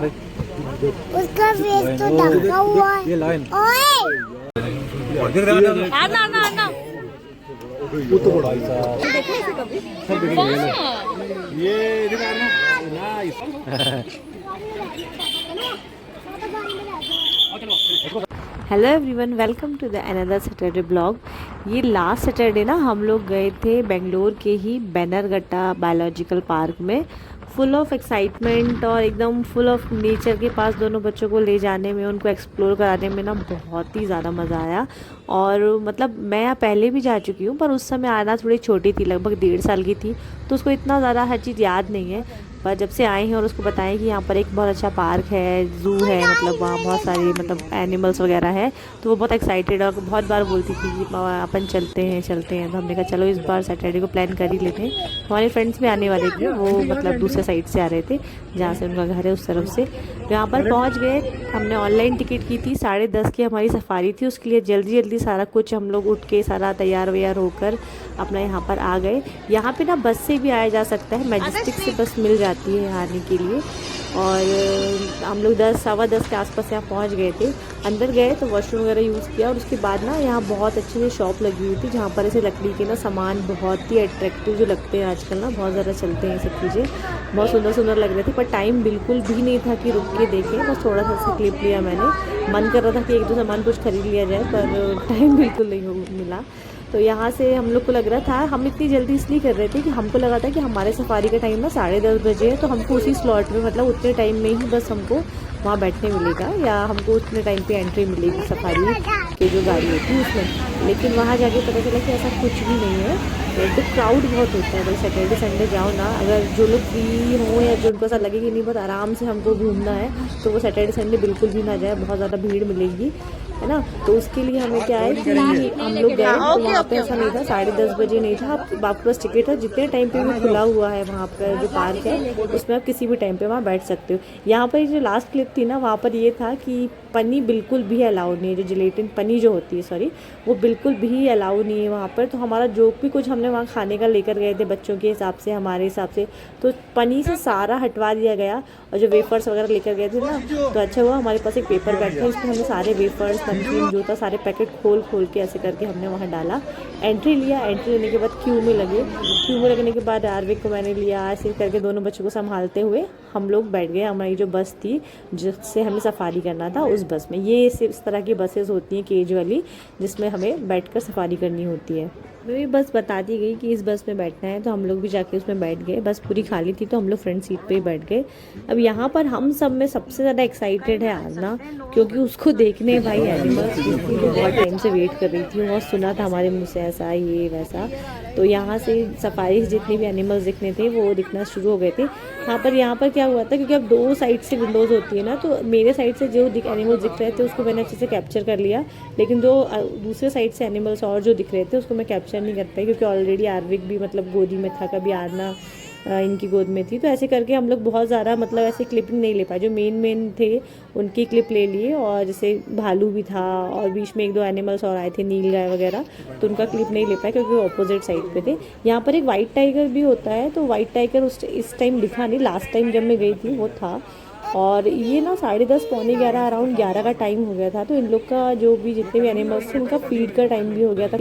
उसका फेस तो ढका हुआ है। ये लाइन ओए आना आना आना वो तो बड़ा देखो इसे कभी ये nice. Hello everyone, welcome to the another Saturday blog. ये लास्ट सैटरडे ना हम लोग गए थे बेंगलोर के ही बैनरघट्टा बायोलॉजिकल पार्क में। फुल ऑफ एक्साइटमेंट और एकदम फुल ऑफ नेचर के पास दोनों बच्चों को ले जाने में, उनको एक्सप्लोर कराने में ना बहुत ही ज़्यादा मज़ा आया। और मतलब मैं यहाँ पहले भी जा चुकी हूँ, पर उस समय आना थोड़ी छोटी थी, लगभग 1.5 साल की थी, तो उसको इतना ज़्यादा हर चीज़ याद नहीं है। पर जब से आए हैं और उसको बताएं कि यहाँ पर एक बहुत अच्छा पार्क है, ज़ू है, मतलब वहाँ बहुत सारे मतलब एनिमल्स वगैरह है, तो वो बहुत एक्साइटेड और बहुत बार बोलती थी कि अपन चलते हैं। तो हमने कहा चलो इस बार सैटरडे को प्लान कर ही लेते हैं। हमारे फ्रेंड्स भी आने वाले थे, वो मतलब दूसरे साइड से आ रहे थे, जहाँ से उनका घर है उस तरफ से। तो यहाँ पर पहुँच गए। हमने ऑनलाइन टिकट की थी, 10:30 की हमारी सफारी थी, उसके लिए जल्दी जल्दी सारा कुछ हम लोग उठ के सारा तैयार वैयार होकर अपना यहाँ पर आ गए। यहाँ पे ना बस से भी आया जा सकता है, मैजेस्टिक से बस मिल जाती है यहाँ आने के लिए। और हम लोग 10-10:15 के आसपास यहाँ पहुँच गए थे। अंदर गए तो वॉशरूम वगैरह यूज़ किया, और उसके बाद ना यहाँ बहुत अच्छी सी शॉप लगी हुई थी, जहाँ पर ऐसे लकड़ी के ना सामान बहुत ही अट्रैक्टिव जो लगते हैं आजकल ना, बहुत ज़्यादा चलते हैं ये सब चीज़ें, बहुत सुंदर सुंदर लग रहे थे। पर टाइम बिल्कुल भी नहीं था कि रुक के देखें, बस थोड़ा सा सा क्लिप लिया मैंने। मन कर रहा था कि एक दो सामान कुछ खरीद लिया जाए, पर टाइम बिल्कुल नहीं मिला। तो यहाँ से हम लोग को लग रहा था, हम इतनी जल्दी इसलिए कर रहे थे कि हमको लगा था कि हमारे सफारी का टाइम ना 10:30 बजे है, तो हमको उसी स्लॉट में मतलब उतने टाइम में ही बस हमको वहाँ बैठने मिलेगा, या हमको उतने टाइम पे एंट्री मिलेगी सफारी की जो गाड़ी होती है उसमें। लेकिन वहाँ जाके पता चला कि ऐसा कुछ भी नहीं है। तो क्राउड बहुत होता है भाई, सैटरडे संडे जाओ ना, अगर जो लोग फ्री हों या जो उनको ऐसा लगे कि नहीं बहुत आराम से हमको घूमना है, तो वो सैटरडे संडे बिल्कुल भी ना जाए, बहुत ज़्यादा भीड़ मिलेगी, है ना। तो उसके लिए हमें क्या है कि हम लोग गए तो वहाँ पे ऐसा नहीं था, 10:30 बजे नहीं था, आपके पास टिकट है, जितने टाइम पे भी खुला हुआ है वहाँ पर जो पार्क है, उसमें आप किसी भी टाइम पे वहाँ बैठ सकते हो। यहाँ पर जो लास्ट क्लिप थी ना, वहाँ पर ये था कि पन्नी बिल्कुल भी अलाउ नहीं है, जो जिलेटिन पन्नी जो होती है, सॉरी, वो बिल्कुल भी अलाउ नहीं है वहाँ पर। तो हमारा जो भी कुछ हमने वहाँ खाने का लेकर गए थे बच्चों के हिसाब से, हमारे हिसाब से, तो पन्नी से सारा हटवा दिया गया। और जो वेफर्स वगैरह लेकर गए थे ना, तो अच्छा हुआ हमारे पास एक पेपर बैग था, उसमें हमने सारे वेफर्स, नमकीन, जो था, सारे पैकेट खोल के ऐसे करके हमने वहाँ डाला। एंट्री लिया, एंट्री लेने के बाद क्यू में लगने के बाद आर्विक को मैंने लिया, ऐसे करके दोनों बच्चों को संभालते हुए हम लोग बैठ गए। हमारी जो बस थी जिससे हमें सफारी करना था, उस बस में, ये इस तरह की बसेस होती हैं केज वाली, जिसमें हमें बैठकर सफारी करनी होती है। मुझे बस बता दी गई कि इस बस में बैठना है, तो हम लोग भी जाके उसमें बैठ गए। बस पूरी खाली थी तो हम लोग फ्रंट सीट पे ही बैठ गए। अब यहाँ पर हम सब में सबसे ज़्यादा एक्साइटेड है आजना, क्योंकि उसको देखने भाई एनिमल्स, जिसकी जो बहुत टाइम से वेट कर रही थी, बहुत सुना था हमारे मुँह से ऐसा ये वैसा। तो यहाँ से सफारी जितने भी एनिमल्स दिखने थे वो दिखना शुरू हो गए थे। यहाँ पर क्या हुआ था, क्योंकि अब 2 साइड से विंडोज़ होती है ना, तो मेरे साइड से जो एनिमल्स दिख रहे थे उसको मैंने अच्छे से कैप्चर कर लिया, लेकिन जो दूसरे साइड से एनिमल्स और जो दिख रहे थे उसको मैं कैप्चर नहीं कर पाई, क्योंकि ऑलरेडी आर्विक भी मतलब गोदी में था, कभी आरना इनकी गोद में थी, तो ऐसे करके हम लोग बहुत ज़्यादा मतलब ऐसे क्लिपिंग नहीं ले पाए। जो मेन थे उनकी क्लिप ले लिए, और जैसे भालू भी था और बीच में 1-2 एनिमल्स और आए थे, नील गाय वगैरह, तो उनका क्लिप नहीं ले पाए क्योंकि वो अपोजिट साइड पे थे। यहाँ पर एक वाइट टाइगर भी होता है, तो वाइट टाइगर इस टाइम दिखा नहीं, लास्ट टाइम जब मैं गई थी वो था। और ये ना 10:30 पौने 11 अराउंड 11 का टाइम हो गया था, तो इन लोग का जो भी जितने भी एनिमल्स थे उनका फीड का टाइम भी हो गया था।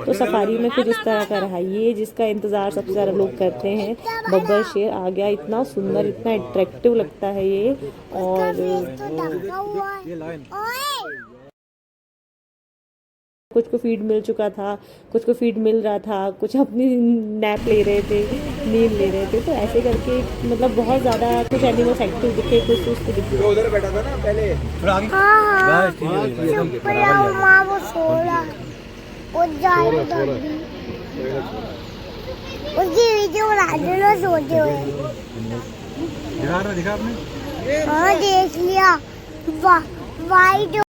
तो सफारी में कुछ इस तरह का रहा, ये जिसका इंतज़ार सबसे ज़्यादा लोग करते हैं, बब्बर शेर आ गया। इतना सुंदर, इतना अट्रैक्टिव लगता है ये। और कुछ को फीड मिल चुका था, कुछ को फीड मिल रहा था, कुछ अपनी नैप ले रहे थे, नींद ले रहे थे, तो ऐसे करके मतलब बहुत ज़्यादा कुछ एनिमल्स एक्टिव दिखे, कुछ सुस्त दिखे। उधर बैठा था ना पहले, थोड़ा आगे बस ठीक है, माँ वो सो रहा, वो जाएगा उसकी वीडियो बना देना सोते हुए। दिखा आपने? हाँ देख लिया, वाइट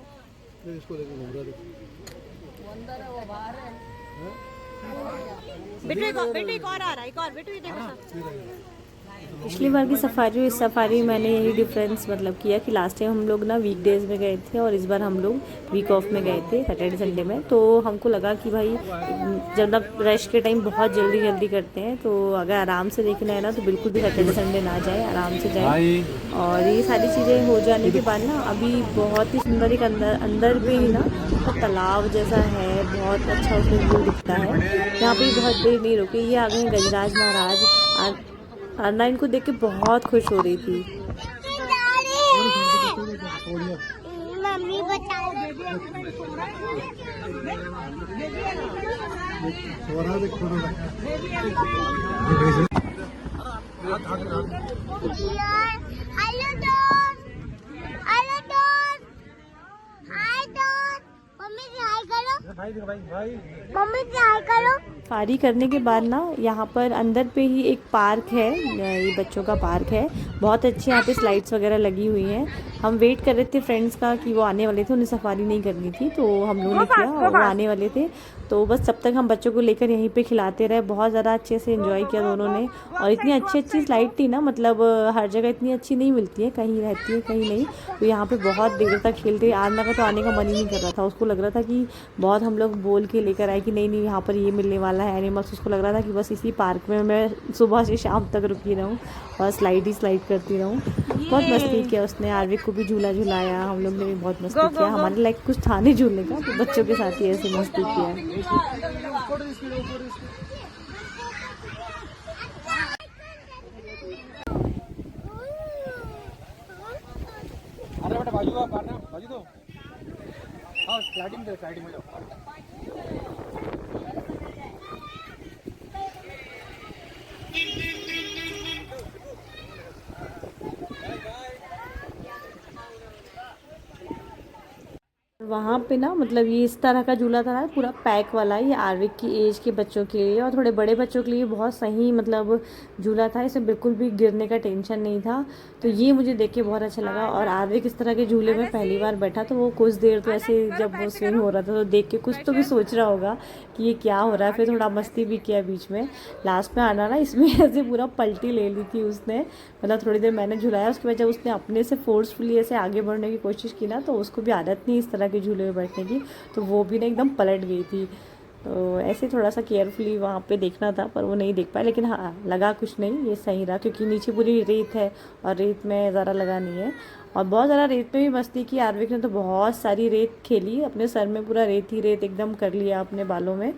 बेटू एक और आ रहा है, एक और बेटू ये देखो सब। पिछली बार की सफारी और इस सफारी में मैंने यही डिफरेंस मतलब किया कि लास्ट टाइम हम लोग ना वीकडेज में गए थे और इस बार हम लोग वीक ऑफ में गए थे, सैटरडे संडे में। तो हमको लगा कि भाई जब ना रश के टाइम बहुत जल्दी करते हैं, तो अगर आराम से देखना है ना तो बिल्कुल भी सैटरडे संडे ना जाए, आराम से जाए। और ये सारी चीज़ें हो जाने के बाद ना अभी बहुत ही सुंदर एक अंदर पे ही ना तो तालाब जैसा है, बहुत अच्छा उसमें व्यू दिखता है। यहाँ पे बहुत देर नहीं रुके, ये आ गए गजराज महाराज। अन्ना इनको देख के बहुत खुश हो रही थी। मम्मी बता मम्मी ट्राई करो। सफारी करने के बाद ना यहाँ पर अंदर पे ही एक पार्क है, ये बच्चों का पार्क है, बहुत अच्छी यहाँ पे स्लाइड्स वगैरह लगी हुई हैं। हम वेट कर रहे थे फ्रेंड्स का कि वो आने वाले थे, उन्हें सफारी नहीं करनी थी तो हम लोगों ने किया, और वो आने वाले थे तो बस तब तक हम बच्चों को लेकर यहीं पे खिलाते रहे। बहुत ज़्यादा अच्छे से एंजॉय किया दोनों ने, और इतनी अच्छी स्लाइड थी ना, मतलब हर जगह इतनी अच्छी नहीं मिलती है, कहीं रहती है कहीं नहीं। तो यहाँ पे बहुत देर तक खेलते। आरना का तो आने का मन ही नहीं कर रहा था, उसको लग रहा था कि बहुत हम लोग बोल के लेकर आए कि नहीं यहाँ पर ये मिलने वाला है एनिमल्स। उसको लग रहा था कि बस इसी पार्क में मैं सुबह से शाम तक रुकी रहूँ और स्लाइड करती रहूँ। बहुत मस्ती किया उसने, आरविक को भी झूला झुलाया, हम लोग ने भी बहुत मस्ती किया। हमारे लाइक कुछ था नहीं झूलने का, तो बच्चों के साथ ही ऐसे मस्ती किया। अरे बेटा बाजू आप पारना बाजू दो। हाँ स्लाइडिंग में जाओ। वहाँ पे ना मतलब ये इस तरह का झूला था ना, पूरा पैक वाला, ये आरविक की एज के बच्चों के लिए और थोड़े बड़े बच्चों के लिए बहुत सही मतलब झूला था। इसमें बिल्कुल भी गिरने का टेंशन नहीं था, तो ये मुझे देख के बहुत अच्छा लगा। और आरविक इस तरह के झूले में पहली बार बैठा, तो वो कुछ देर तो ऐसे जब वो स्विंग हो रहा था तो देख के कुछ तो भी सोच रहा होगा कि ये क्या हो रहा है। फिर थोड़ा मस्ती भी किया बीच में। लास्ट में आना ना इसमें ऐसे पूरा पलटी ले ली थी उसने, मतलब थोड़ी देर मैंने झुलाया, उसके बाद जब उसने अपने से फोर्सफुली ऐसे आगे बढ़ने की कोशिश की ना, तो उसको भी आदत नहीं इस तरह के झूले में बैठने की, तो वो भी ना एकदम पलट गई थी। तो ऐसे थोड़ा सा केयरफुली वहाँ पे देखना था, पर वो नहीं देख पाया। लेकिन हाँ लगा कुछ नहीं, ये सही रहा, क्योंकि नीचे पूरी रेत है और रेत में ज़रा लगा नहीं है। और बहुत ज़्यादा रेत में भी मस्ती की आरविक ने, तो बहुत सारी रेत खेली, अपने सर में पूरा रेत ही रेत एकदम कर लिया अपने बालों में।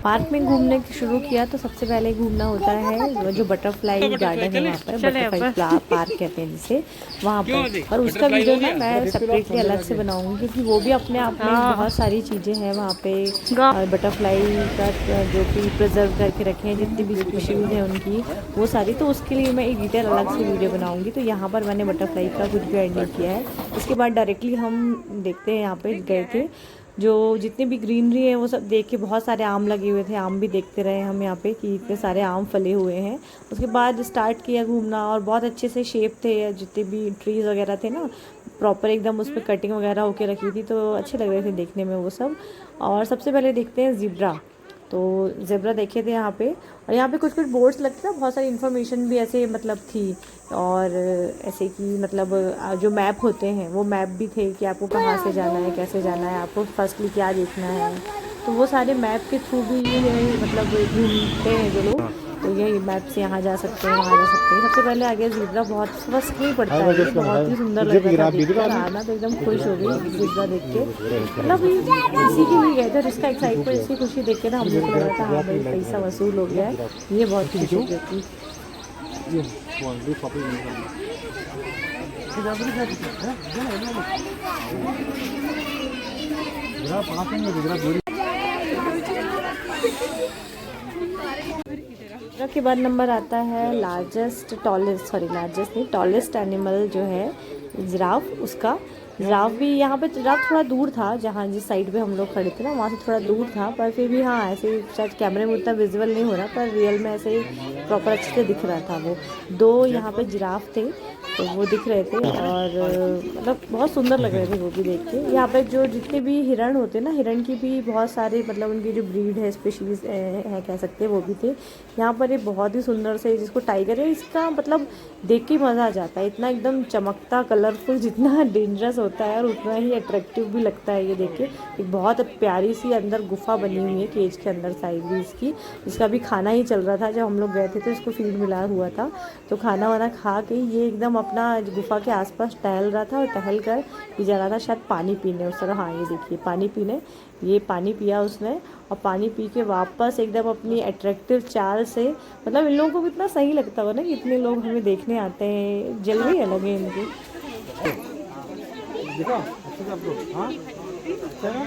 पार्क में घूमने शुरू किया तो सबसे पहले घूमना होता है जो बटरफ्लाई गार्डन है, वहाँ पर बटरफ्लाई पार्क कहते हैं जिसे, वहाँ पर। और उसका वीडियो ना मैं सेपरेटली अलग से बनाऊंगी, क्योंकि वो भी अपने आप में बहुत सारी चीज़ें हैं वहाँ पे। और बटरफ्लाई का जो कि प्रिजर्व करके रखे हैं, जितनी भी स्पीशीज़ हैं उनकी, वो सारी, तो उसके लिए मैं एक डिटेल अलग से वीडियो बनाऊँगी। तो यहाँ पर मैंने बटरफ्लाई का कुछ भी ऐड नहीं किया है। इसके बाद डायरेक्टली हम देखते हैं, यहाँ पे गए थे, जो जितने भी ग्रीनरी है वो सब देख के, बहुत सारे आम लगे हुए थे, आम भी देखते रहे हम यहाँ पे कि इतने सारे आम फले हुए हैं। उसके बाद स्टार्ट किया घूमना, और बहुत अच्छे से शेप थे, जितने भी ट्रीज़ वगैरह थे ना प्रॉपर एकदम उस पर कटिंग वगैरह होके रखी थी, तो अच्छे लग रहे थे देखने में वो सब। और सबसे पहले देखते हैं ज़ेब्रा। तो ज़ेब्रा देखे थे यहाँ पे, और यहाँ पे कुछ बोर्ड्स लगते थे, बहुत सारी इन्फॉर्मेशन भी ऐसे मतलब थी, और ऐसे कि मतलब जो मैप होते हैं वो मैप भी थे कि आपको कहाँ से जाना है, कैसे जाना है, आपको फर्स्टली क्या देखना है। तो वो सारे मैप के थ्रू भी मतलब घूमते हैं जो लोग, तो यही मैप से यहाँ जा सकते हैं, वहाँ जा सकते हैं। सबसे पहले आ गया ज़ेब्रा, बहुत फर्स्ट नहीं पड़ता है, बहुत ही सुंदर लग रहा था, आना तो एकदम खुश हो गई ज़ेब्रा देख के। मतलब इसी के लिए गए थे, इसका एक्साइटमेंट, इसकी खुशी देख के ना हम लोग को लग रहा था हाँ भाई पैसा वसूल हो गया है, ये बहुत खुशी हो गई थी। के बाद नंबर आता है लार्जेस्ट नहीं, टॉलेस्ट एनिमल जो है जिराफ, उसका। जिराफ भी यहाँ पे, जिराफ थोड़ा दूर था, जहाँ जिस साइड पे हम लोग खड़े थे ना वहाँ से थोड़ा दूर था, पर फिर भी हाँ ऐसे शायद कैमरे में उतना विजुअल नहीं हो रहा, पर रियल में ऐसे प्रॉपर अच्छे से दिख रहा था। वो 2 यहाँ पे जिराफ थे तो वो दिख रहे थे, और मतलब बहुत सुंदर लग रहे थे वो भी देख के। यहाँ पे जो जितने भी हिरण होते हैं ना, हिरण की भी बहुत सारे मतलब उनकी जो ब्रीड है, स्पीशीज़ है कह सकते हैं, वो भी थे यहाँ पर। ये बहुत ही सुंदर से, जिसको टाइगर है, इसका मतलब देख के मज़ा आ जाता है। इतना एकदम चमकता, कलरफुल, जितना डेंजरस होता है और उतना ही अट्रैक्टिव भी लगता है ये देख के। एक बहुत प्यारी सी अंदर गुफा बनी हुई है केज के अंदर साइड भी इसकी, जिसका भी खाना ही चल रहा था। जब हम लोग गए थे तो इसको फीड मिला हुआ था, तो खाना वाना खा के ये एकदम अपना गुफा के आसपास टहल रहा था, और टहल कर ये जा रहा था शायद पानी पीने उस तरह। हाँ ये देखिए पानी पीने, ये पानी पिया उसने, और पानी पी के वापस एकदम अपनी अट्रैक्टिव चाल से, मतलब इन लोगों को कितना सही लगता हो ना कि इतने लोग हमें देखने आते हैं, जल्दी अलग है इनकी। देखो अच्छे से आप लोग, हाँ अच्छा है ना?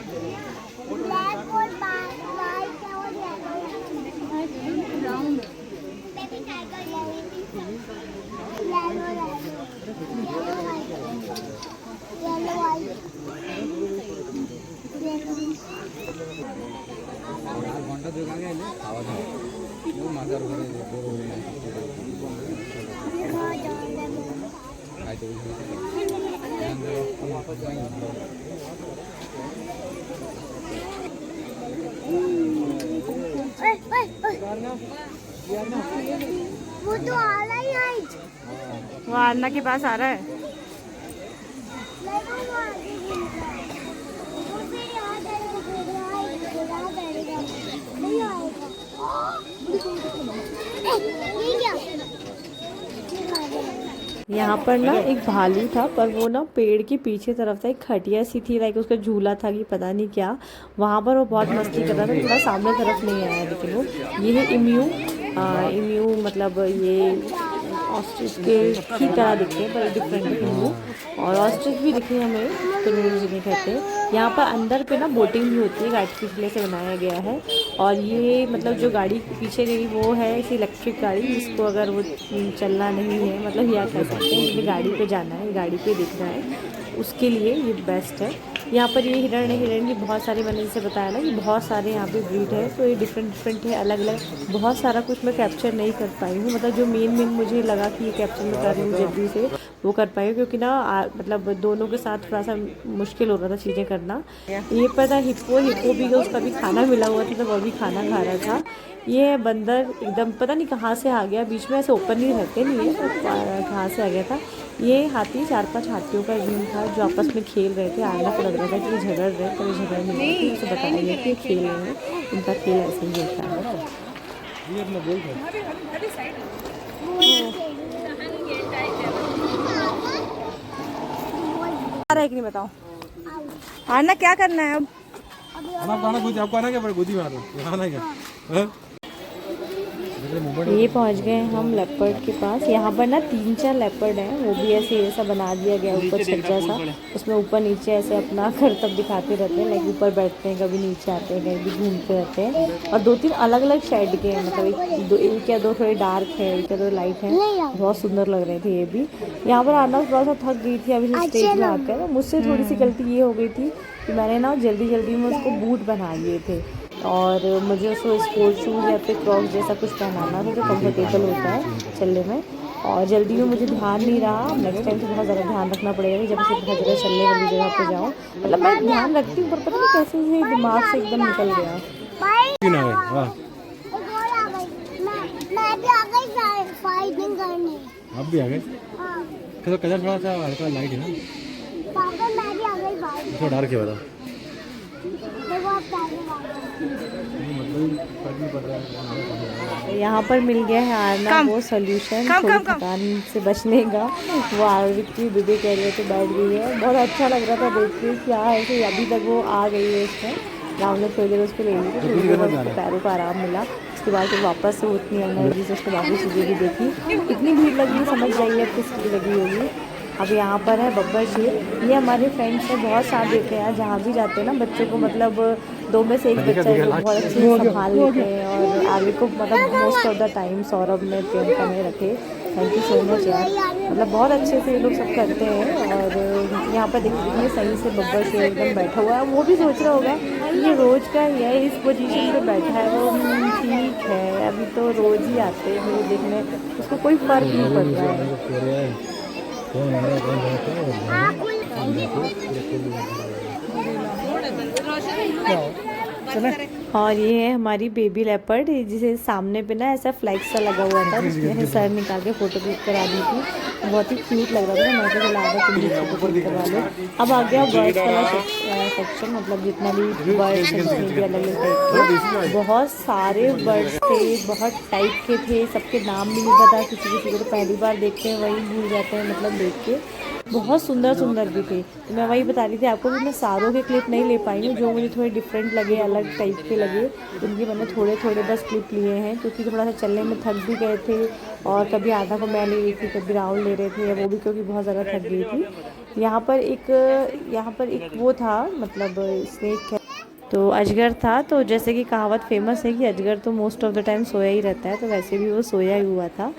ब्लैक और वाइट और yellow, baby tiger yellow white. घंटा दो आगे खावा दावा वो माजार वगैरह वो तो आ रहा ही है, वो आरना के पास आ रहा है। यहाँ पर ना एक भालू था, पर वो ना पेड़ के पीछे तरफ था, एक खटिया सी थी, लाइक उसका झूला था कि पता नहीं क्या, वहाँ पर वो बहुत मस्ती कर रहा था। थोड़ा सामने तरफ नहीं आया, लेकिन वो ये है इम्यू। इम्यू मतलब ये ऑस्ट्रिच के ही तरह दिखते हैं, पर डिफरेंट इम्यू, और ऑस्ट्रिच भी दिखे हमें तो नहीं कहते हैं। यहाँ पर अंदर पे ना बोटिंग भी होती है, गाड़ी के किले से बनाया गया है। और ये मतलब जो गाड़ी पीछे गई वो है इस इलेक्ट्रिक गाड़ी, जिसको अगर वो चलना नहीं है, मतलब यह कह सकते हैं कि गाड़ी पे जाना है, गाड़ी पे दिखना है, उसके लिए ये बेस्ट है। यहाँ पर ये हिरण है, हिरण की बहुत सारी, मैंने जैसे बताया ना कि बहुत सारे यहाँ पे ब्रीड है, तो ये डिफरेंट है, अलग अलग, बहुत सारा कुछ मैं कैप्चर नहीं कर पाई हूँ। मतलब जो मेन मुझे लगा कि ये कैप्चर मैं कर रही हूँ जल्दी से, वो कर पाई हूँ, क्योंकि ना मतलब दोनों के साथ थोड़ा सा मुश्किल हो रहा था चीज़ें करना। ये पता हिप्पो भी, उसका भी खाना मिला हुआ था, तो वो भी खाना खा रहा था। ये बंदर एकदम पता नहीं कहाँ से आ गया, बीच में ऐसे ओपन नहीं रहते नहीं है, कहाँ से आ गया था। ये हाथी 4-5 हाथियों का टीम था जो आपस में खेल रहे थे। आरना को लग रहा था कि ये झगड़ रहे हैं, पर ये झगड़ नहीं रहे थे, उसे बताया गया कि ये खेल रहे हैं, इनका खेल ऐसे ही होता है। ये अपना बोल रहे आ रहा है कि नहीं बताओ। आरना क्या करना है अब? आप खाना खुद, आपको आना क्या पर गोदी में आ रहा खाना क्या? ये पहुंच गए हम लेपर्ड के पास। यहाँ पर ना 3-4 लेपर्ड हैं, वो भी ऐसा बना दिया गया ऊपर छज्जा सा, उसमें ऊपर नीचे ऐसे अपना करतब दिखाते रहते हैं, लाइक ऊपर बैठते हैं, कभी नीचे आते हैं, कहीं भी घूमते रहते हैं। और 2-3 अलग अलग शेड के हैं, मतलब एक या दो थोड़े डार्क है, एक या दो लाइट है, बहुत सुंदर लग रहे थे ये भी। यहाँ पर आना थोड़ा सा थक गई थी अभी से स्टेज में आकर। मुझसे थोड़ी सी गलती ये हो गई थी कि मैंने ना जल्दी में उसको बूट बना लिए थे, और मुझे उसको स्पोर्ट शूज़ या फिर क्रॉक्स जैसा कुछ पहनाना था जो कंफर्टेबल होता है चलने में, और जल्दी में मुझे ध्यान नहीं रहा। नेक्स्ट टाइम से बहुत ज़्यादा ध्यान रखना पड़ेगा कि जब से बहुत ज़्यादा चलने वाली जगह पे जाऊँ। मतलब मैं ध्यान रखती हूँ, पर पता नहीं कैसे से दिमाग से एकदम निकल गया। मैं भी आ गई फाइटिंग करने। आप भी आ गए? तो कलर थोड़ा सा हल्का लाइट है ना पापा, मैं भी आ गई फाइटिंग। थोड़ा डार्क है बताओ। यहाँ पर मिल गया है आरना वो सोल्यूशन थोड़ी थकान से बचने का। वो आरविक की दीदी कह रहे थे बैठ गई है, बहुत अच्छा लग रहा था देख के क्या ऐसे अभी तक वो आ गई है। इसमें राम ने थोड़ी देर उसको ले ली थी, उसके पैरों को आराम मिला। उसके बाद फिर वापस से उतनी एनर्जी से उसको बाकी चीज़ें भी देखी। इतनी भीड़ लगी समझ जाइए अब किसकी लगी होगी। अब यहाँ पर है बब्बर शेर, ये हमारे फ्रेंड्स से बहुत साथ देते हैं, जहाँ भी जाते हैं ना बच्चों को, मतलब 2 में से एक बच्चा है जो बहुत अच्छे से संभाल लेते हैं, और आगे को मतलब most of the time Saurabh ने प्रियंका में रखे। थैंक यू सो मच यार, मतलब बहुत अच्छे से ये लोग सब करते हैं। और यहाँ पर देखिए सही से बब्बर शेर एकदम बैठा हुआ है, वो भी सोच रहा होगा ये रोज़ का ही है, इस पोजीशन पे बैठा है वो। ठीक है, अभी तो रोज़ ही आते हैं मुझे देखने, उसको कोई फ़र्क नहीं पड़ रहा है। और ये है हमारी बेबी लेपर्ड, जिसे सामने पे ना ऐसा फ्लैग सा लगा हुआ था, जिसमें सर निकाल के फ़ोटो क्लिक करा दी थी। बहुत ही क्यूट लग रहा था, मैं तो चला रहा तुम भी फ़ोटो क्लिक करवा लो। अब आ गया बर्ड्स वाला सेक्शन, मतलब जितना भी बर्ड्स हैं जितने भी अलग अलग टाइप के, बहुत सारे बर्ड्स थे, बहुत टाइप के थे, सबके नाम भी नहीं पता, किसी किसी को तो पहली बार देखते हैं वही भूल जाते हैं, मतलब देख के बहुत सुंदर सुंदर भी थे। तो मैं वही बता रही थी आपको कि मैं सारों के क्लिप नहीं ले पाई हूँ, जो मुझे थोड़े डिफरेंट लगे, अलग टाइप के लगे, उनके मैंने थोड़े थोड़े बस क्लिप लिए हैं, क्योंकि थोड़ा सा चलने में थक भी गए थे। और कभी आधा को मैं ले रही थी, कभी राहुल ले रहे थे, वो भी क्योंकि बहुत ज़्यादा थक गई थी। यहाँ पर एक वो था, मतलब स्नेक है, तो अजगर था। तो जैसे कि कहावत फेमस है कि अजगर तो मोस्ट ऑफ द टाइम सोया ही रहता है, तो वैसे भी वो सोया ही हुआ था।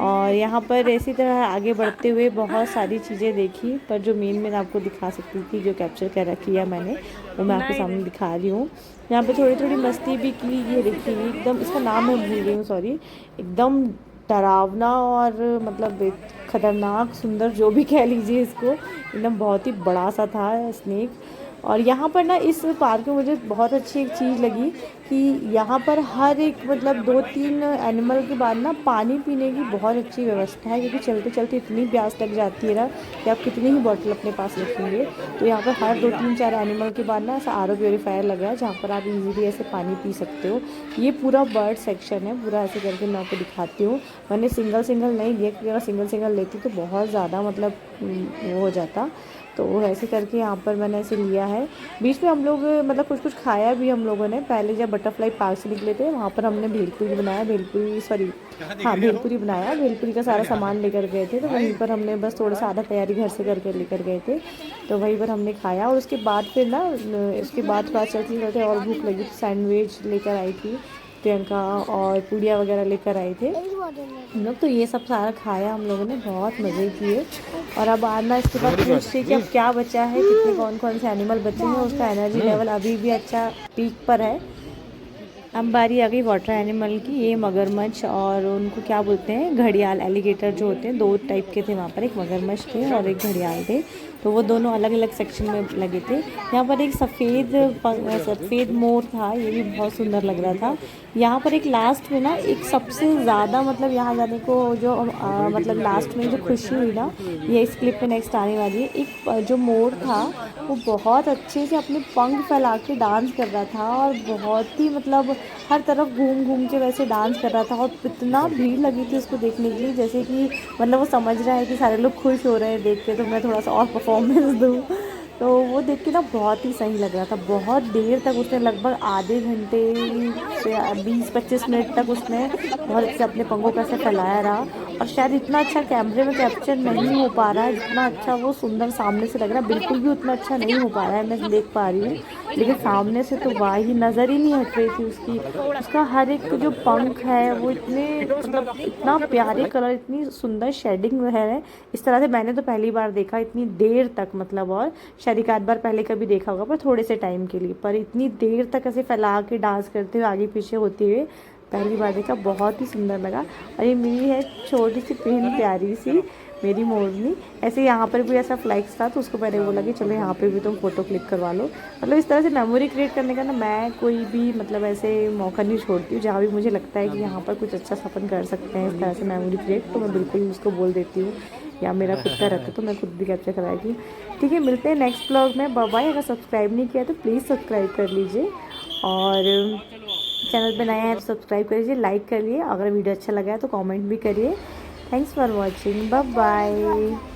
और यहाँ पर इसी तरह आगे बढ़ते हुए बहुत सारी चीज़ें देखी, पर जो मेन आपको दिखा सकती थी, जो कैप्चर कर किया मैंने, वो मैं आपके सामने दिखा रही हूँ। यहाँ पे थोड़ी थोड़ी मस्ती भी की, ये देखी एकदम, इसका नाम मैं भूल गई हूँ, सॉरी। एकदम डरावना और मतलब ख़तरनाक सुंदर, जो भी कह लीजिए इसको, एकदम बहुत ही बड़ा सा था स्नेक। और यहाँ पर ना इस पार्क में मुझे बहुत अच्छी एक चीज़ लगी कि यहाँ पर हर एक मतलब 2-3 एनिमल के बाद ना पानी पीने की बहुत अच्छी व्यवस्था है, क्योंकि चलते चलते इतनी प्यास लग जाती है ना कि आप कितनी ही बॉटल अपने पास रखेंगे। तो यहाँ पर हर 2-3-4 एनिमल के बाद ना ऐसा RO प्योरीफायर लगा है, जहाँ पर आप इजीली ऐसे पानी पी सकते हो। ये पूरा बर्ड सेक्शन है, पूरा ऐसे करके मैं आपको दिखाती हूँ। मैंने सिंगल नहीं लिया, क्योंकि अगर सिंगल लेती तो बहुत ज़्यादा मतलब वो हो जाता, तो ऐसे करके यहाँ पर मैंने ऐसे लिया है। बीच में हम लोग मतलब कुछ खाया भी हम लोगों ने। पहले जब बटरफ्लाई पार्क से निकले थे, वहाँ पर हमने भेलपुरी बनाया, भेलपुरी बनाया, भेलपुरी का सारा सामान लेकर गए थे, तो वहीं पर हमने बस थोड़ा सा आधा तैयारी घर से करके लेकर गए थे, तो वहीं पर हमने खाया। और उसके बाद फिर ना उसके बाद थोड़ा चलते चलते और भूख लगी, तो सैंडविच लेकर आई थी प्रियंका, और पूड़िया वगैरह लेकर आए थे हम लोग, तो ये सब सारा खाया हम लोगों ने, बहुत मज़े किए। और अब आना इसके बाद पूछते कि अब क्या बचा है, कितने कौन से एनिमल बचे हैं, उसका एनर्जी लेवल अभी भी अच्छा पीक पर है। अब बारी आ गई वाटर एनिमल की। ये मगरमच्छ और उनको क्या बोलते हैं, घड़ियाल, एलिगेटर जो होते हैं, 2 टाइप के थे वहाँ पर, एक मगरमच्छ थे और एक घड़ियाल थे, तो वो दोनों अलग अलग सेक्शन में लगे थे। यहाँ पर एक सफ़ेद मोर था, ये भी बहुत सुंदर लग रहा था। यहाँ पर एक लास्ट में ना एक सबसे ज़्यादा मतलब यहाँ जाने को जो मतलब लास्ट में जो खुशी हुई ना, ये इस क्लिप में नेक्स्ट आने वाली है। एक जो मोर था वो बहुत अच्छे से अपने पंख फैला के डांस कर रहा था, और बहुत ही मतलब हर तरफ घूम घूम के वैसे डांस कर रहा था, और इतना भीड़ लगी थी उसको देखने के लिए, जैसे कि मतलब वो समझ रहा है कि सारे लोग खुश हो रहे हैं देख के, तो मैं थोड़ा सा और परफॉर्मेंस दूँ। तो वो देख के ना बहुत ही सही लग रहा था। बहुत देर तक उसने, लगभग आधे घंटे से 20-25 मिनट तक उसने बहुत अच्छे अपने पंखों का से फैलाया रहा, और शायद इतना अच्छा कैमरे में कैप्चर नहीं हो पा रहा है, जितना अच्छा वो सुंदर सामने से लग रहा है, बिल्कुल भी उतना अच्छा नहीं हो पा रहा है, मैं देख पा रही हूँ, लेकिन सामने से तो वाह ही नज़र ही नहीं हट रही थी उसकी। उसका हर एक जो पंख है वो इतने मतलब इतना प्यारे कलर, इतनी सुंदर शेडिंग है, इस तरह से मैंने तो पहली बार देखा इतनी देर तक, मतलब और शायद एक आध बार पहले कभी देखा होगा, पर थोड़े से टाइम के लिए, पर इतनी देर तक ऐसे फैला के डांस करते हुए आगे पीछे होते हुए पहली बार देखा, बहुत ही सुंदर लगा। और ये मेरी है छोटी सी बहन, प्यारी सी मेरी मोरनी। ऐसे यहाँ पर भी ऐसा फ्लैक्स था, तो उसको मैंने बोला कि चलो यहाँ पे भी तुम फ़ोटो क्लिक करवा लो। मतलब इस तरह से मेमोरी क्रिएट करने का ना मैं कोई भी मतलब ऐसे मौका नहीं छोड़ती हूँ, जहाँ भी मुझे लगता है कि यहाँ पर कुछ अच्छा सा अपन कर सकते हैं इस तरह से मेमोरी क्रिएट, तो मैं बिल्कुल उसको बोल देती हूँ, या मेरा खुद का रहता तो मैं खुद भी कैप्चर कराती हूँ। ठीक है, मिलते हैं नेक्स्ट ब्लॉग में। Bye bye. अगर सब्सक्राइब नहीं किया तो प्लीज़ सब्सक्राइब कर लीजिए, और चैनल पे नया है तो सब्सक्राइब कर लीजिए, लाइक करिए, अगर वीडियो अच्छा लगा है तो कमेंट भी करिए। Thanks for watching, bye bye.